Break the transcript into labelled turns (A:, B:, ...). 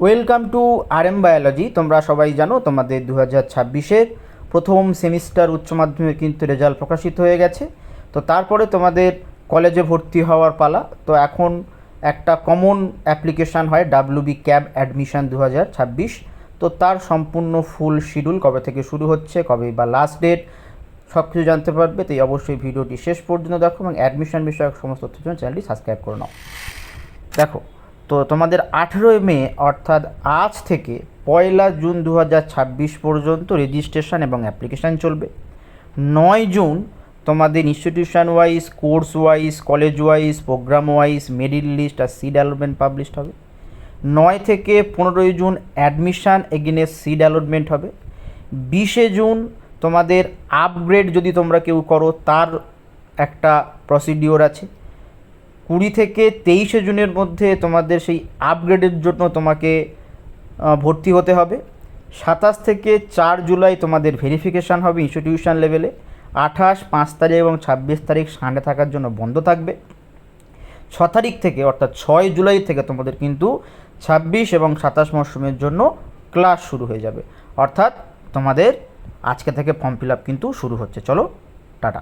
A: Welcome to RM biology. তোমরা সবাই জানো তোমাদের 2026-এর প্রথম সেমিস্টার উচ্চ মাধ্যমিক কিন্তু রেজাল্ট প্রকাশিত হয়ে গেছে। তো তারপরে তোমাদের কলেজে ভর্তি হওয়ার পালা। তো এখন একটা কমন অ্যাপ্লিকেশান হয় WB ক্যাব অ্যাডমিশন 2026। তো তার সম্পূর্ণ ফুল শিডিউল কবে থেকে শুরু হচ্ছে, কবে বা লাস্ট ডেট, সব কিছু জানতে পারবে। তাই অবশ্যই ভিডিওটি শেষ পর্যন্ত দেখো এবং অ্যাডমিশন বিষয়ক সমস্ত তথ্যের জন্য চ্যানেলটি সাবস্ক্রাইব করে নাও। দেখো, তো তোমাদের 18 মে অর্থাৎ আজ থেকে 1 জুন 2026 পর্যন্ত রেজিস্ট্রেশন এবং অ্যাপ্লিকেশান চলবে। 9 জুন তোমাদের institution wise, course wise, college wise, programme wise merit list আর সিড অ্যালটমেন্ট পাবলিশড হবে। 9 থেকে 15 June admission against seed allotment হবে। 20 জুন তোমাদের আপগ্রেড যদি তোমরা কেউ করো তার একটা প্রসিডিওর আছে। 20 থেকে 23 জুনের মধ্যে তোমাদের সেই আপগ্রেডের জন্য তোমাকে ভর্তি হতে হবে। 27 থেকে 4 জুলাই তোমাদের ভেরিফিকেশান হবে ইনস্টিটিউশন লেভেলে। 28, 5 তারিখ এবং 26 তারিখ সানডে থাকার জন্য বন্ধ থাকবে। 6 তারিখ থেকে অর্থাৎ 6 জুলাই থেকে তোমাদের কিন্তু 26 এবং 27 মরশুমের জন্য ক্লাস শুরু হয়ে যাবে। অর্থাৎ তোমাদের আজকে থেকে ফর্ম ফিল আপ কিন্তু শুরু হচ্ছে। চলো, টাটা।